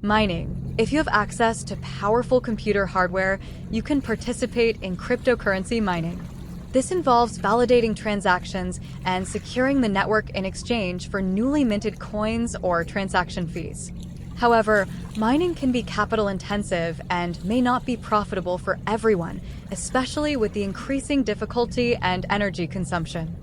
Mining. If you have access to powerful computer hardware, you can participate in cryptocurrency mining. This involves validating transactions and securing the network in exchange for newly minted coins or transaction fees. However, mining can be capital intensive and may not be profitable for everyone, especially with the increasing difficulty and energy consumption.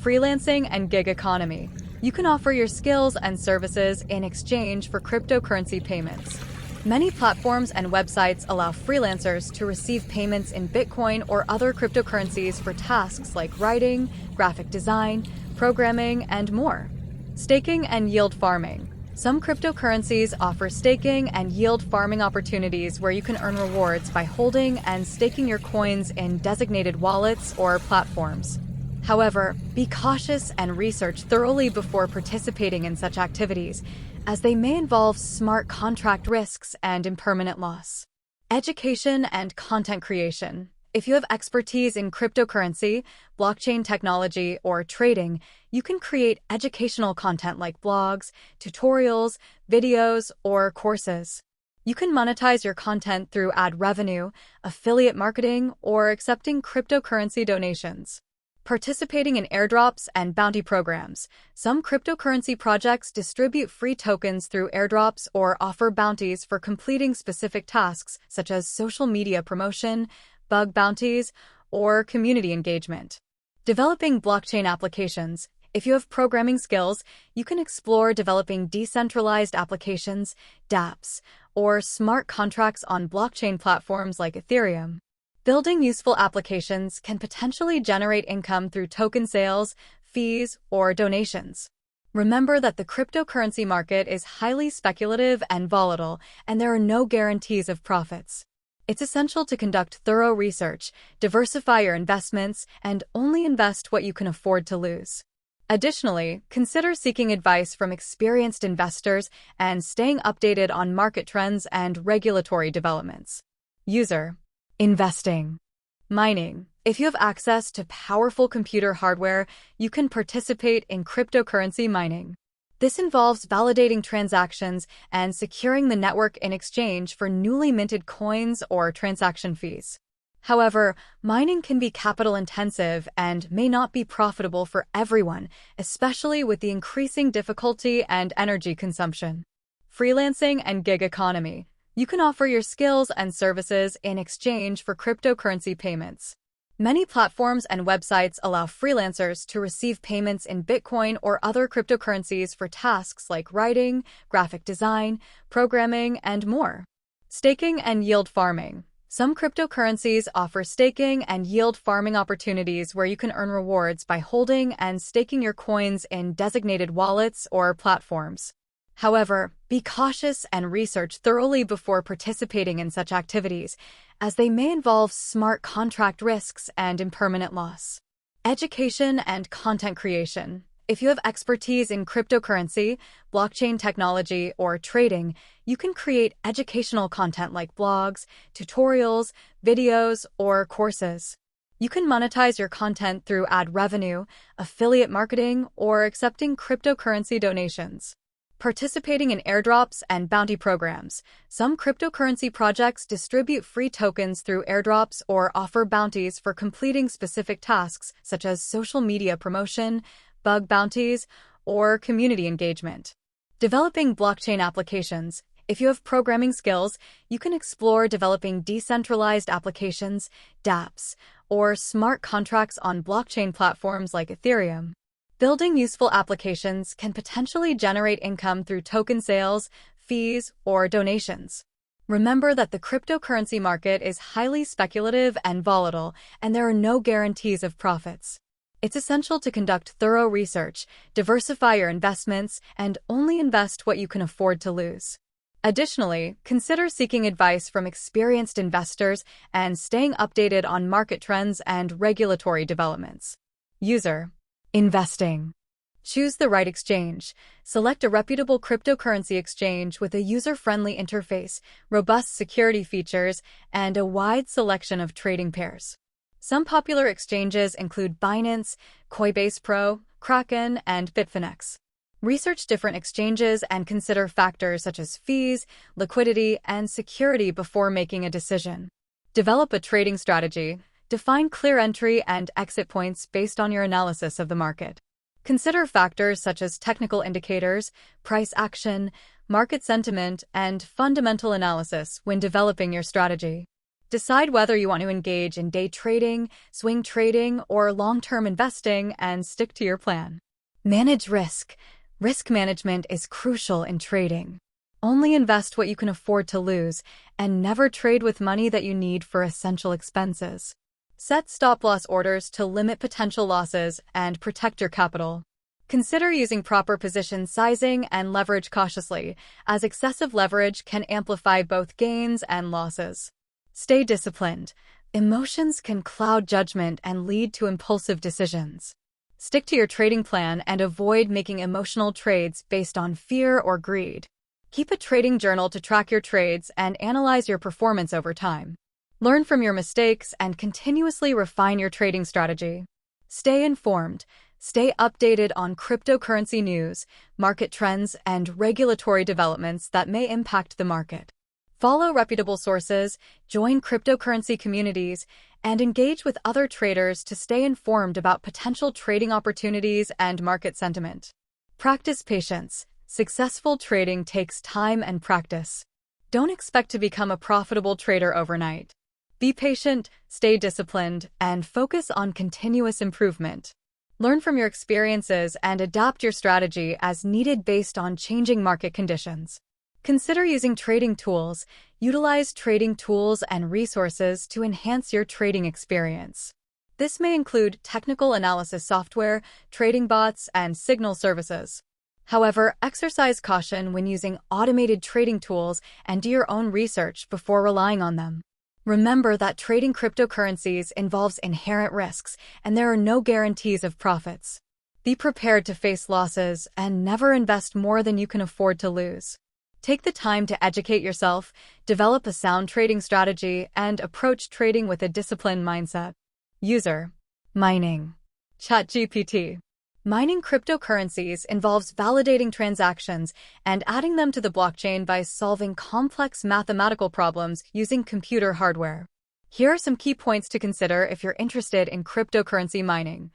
Freelancing and gig economy. You can offer your skills and services in exchange for cryptocurrency payments. Many platforms and websites allow freelancers to receive payments in Bitcoin or other cryptocurrencies for tasks like writing, graphic design, programming, and more. Staking and yield farming. Some cryptocurrencies offer staking and yield farming opportunities where you can earn rewards by holding and staking your coins in designated wallets or platforms. However, be cautious and research thoroughly before participating in such activities, as they may involve smart contract risks and impermanent loss. Education and content creation. If you have expertise in cryptocurrency, blockchain technology, or trading, you can create educational content like blogs, tutorials, videos, or courses. You can monetize your content through ad revenue, affiliate marketing, or accepting cryptocurrency donations. Participating in airdrops and bounty programs. Some cryptocurrency projects distribute free tokens through airdrops or offer bounties for completing specific tasks such as social media promotion, bug bounties, or community engagement. Developing blockchain applications. If you have programming skills, you can explore developing decentralized applications, dApps, or smart contracts on blockchain platforms like Ethereum. Building useful applications can potentially generate income through token sales, fees, or donations. Remember that the cryptocurrency market is highly speculative and volatile, and there are no guarantees of profits. It's essential to conduct thorough research, diversify your investments, and only invest what you can afford to lose. Additionally, consider seeking advice from experienced investors and staying updated on market trends and regulatory developments. User. Investing. Mining. If you have access to powerful computer hardware, you can participate in cryptocurrency mining. This involves validating transactions and securing the network in exchange for newly minted coins or transaction fees. However, mining can be capital intensive and may not be profitable for everyone, especially with the increasing difficulty and energy consumption. Freelancing and gig economy. You can offer your skills and services in exchange for cryptocurrency payments. Many platforms and websites allow freelancers to receive payments in Bitcoin or other cryptocurrencies for tasks like writing, graphic design, programming, and more. Staking and yield farming. Some cryptocurrencies offer staking and yield farming opportunities where you can earn rewards by holding and staking your coins in designated wallets or platforms. However, be cautious and research thoroughly before participating in such activities, as they may involve smart contract risks and impermanent loss. Education and content creation. If you have expertise in cryptocurrency, blockchain technology, or trading, you can create educational content like blogs, tutorials, videos, or courses. You can monetize your content through ad revenue, affiliate marketing, or accepting cryptocurrency donations. Participating in airdrops and bounty programs. Some cryptocurrency projects distribute free tokens through airdrops or offer bounties for completing specific tasks such as social media promotion, bug bounties, or community engagement. Developing blockchain applications. If you have programming skills, you can explore developing decentralized applications, dApps, or smart contracts on blockchain platforms like Ethereum. Building useful applications can potentially generate income through token sales, fees, or donations. Remember that the cryptocurrency market is highly speculative and volatile, and there are no guarantees of profits. It's essential to conduct thorough research, diversify your investments, and only invest what you can afford to lose. Additionally, consider seeking advice from experienced investors and staying updated on market trends and regulatory developments. User. Investing. Choose the right exchange. Select a reputable cryptocurrency exchange with a user-friendly interface, robust security features, and a wide selection of trading pairs. Some popular exchanges include Binance, Coinbase Pro, Kraken, and Bitfinex. Research different exchanges and consider factors such as fees, liquidity, and security before making a decision. Develop a trading strategy. Define clear entry and exit points based on your analysis of the market. Consider factors such as technical indicators, price action, market sentiment, and fundamental analysis when developing your strategy. Decide whether you want to engage in day trading, swing trading, or long-term investing and stick to your plan. Manage risk. Risk management is crucial in trading. Only invest what you can afford to lose and never trade with money that you need for essential expenses. Set stop-loss orders to limit potential losses and protect your capital. Consider using proper position sizing and leverage cautiously, as excessive leverage can amplify both gains and losses. Stay disciplined. Emotions can cloud judgment and lead to impulsive decisions. Stick to your trading plan and avoid making emotional trades based on fear or greed. Keep a trading journal to track your trades and analyze your performance over time. Learn from your mistakes and continuously refine your trading strategy. Stay informed. Stay updated on cryptocurrency news, market trends, and regulatory developments that may impact the market. Follow reputable sources, join cryptocurrency communities, and engage with other traders to stay informed about potential trading opportunities and market sentiment. Practice patience. Successful trading takes time and practice. Don't expect to become a profitable trader overnight. Be patient, stay disciplined, and focus on continuous improvement. Learn from your experiences and adapt your strategy as needed based on changing market conditions. Consider using trading tools. Utilize trading tools and resources to enhance your trading experience. This may include technical analysis software, trading bots, and signal services. However, exercise caution when using automated trading tools and do your own research before relying on them. Remember that trading cryptocurrencies involves inherent risks, and there are no guarantees of profits. Be prepared to face losses and never invest more than you can afford to lose. Take the time to educate yourself, develop a sound trading strategy, and approach trading with a disciplined mindset. User. Mining. ChatGPT. Mining cryptocurrencies involves validating transactions and adding them to the blockchain by solving complex mathematical problems using computer hardware. Here are some key points to consider if you're interested in cryptocurrency mining.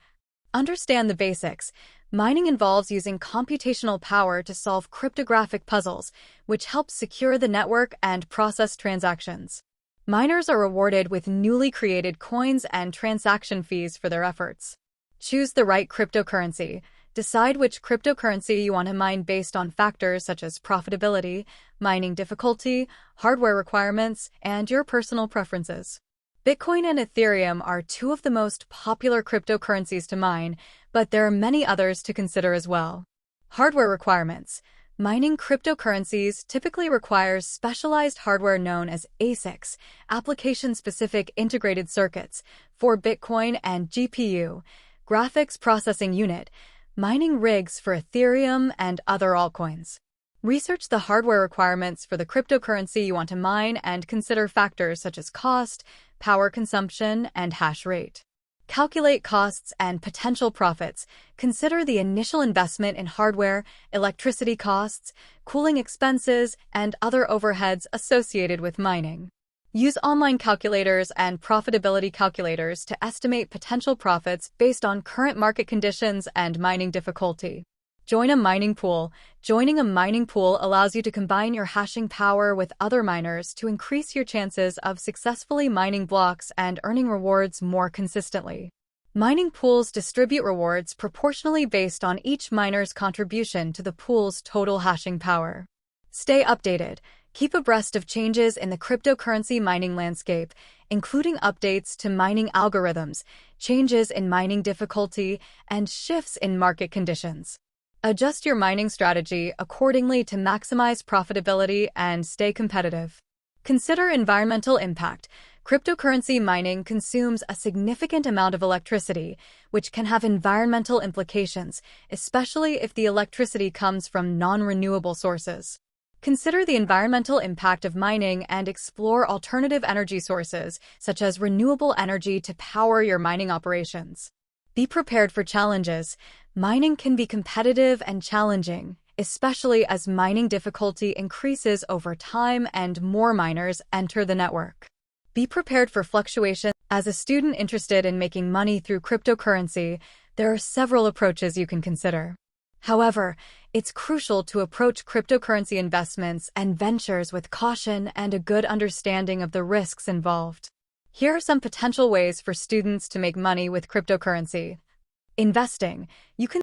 Understand the basics. Mining involves using computational power to solve cryptographic puzzles, which helps secure the network and process transactions. Miners are rewarded with newly created coins and transaction fees for their efforts. Choose the right cryptocurrency. Decide which cryptocurrency you want to mine based on factors such as profitability, mining difficulty, hardware requirements, and your personal preferences. Bitcoin and Ethereum are two of the most popular cryptocurrencies to mine, but there are many others to consider as well. Hardware requirements. Mining cryptocurrencies typically requires specialized hardware known as ASICs, application-specific integrated circuits, for Bitcoin and GPU, graphics processing unit, mining rigs for Ethereum and other altcoins. Research the hardware requirements for the cryptocurrency you want to mine and consider factors such as cost, power consumption, and hash rate. Calculate costs and potential profits. Consider the initial investment in hardware, electricity costs, cooling expenses, and other overheads associated with mining. Use online calculators and profitability calculators to estimate potential profits based on current market conditions and mining difficulty. Join a mining pool. Joining a mining pool allows you to combine your hashing power with other miners to increase your chances of successfully mining blocks and earning rewards more consistently. Mining pools distribute rewards proportionally based on each miner's contribution to the pool's total hashing power. Stay updated. Keep abreast of changes in the cryptocurrency mining landscape, including updates to mining algorithms, changes in mining difficulty, and shifts in market conditions. Adjust your mining strategy accordingly to maximize profitability and stay competitive. Consider environmental impact. Cryptocurrency mining consumes a significant amount of electricity, which can have environmental implications, especially if the electricity comes from non-renewable sources. Consider the environmental impact of mining and explore alternative energy sources, such as renewable energy, to power your mining operations. Be prepared for challenges. Mining can be competitive and challenging, especially as mining difficulty increases over time and more miners enter the network. Be prepared for fluctuation. As a student interested in making money through cryptocurrency, there are several approaches you can consider. However, it's crucial to approach cryptocurrency investments and ventures with caution and a good understanding of the risks involved. Here are some potential ways for students to make money with cryptocurrency. Investing. You can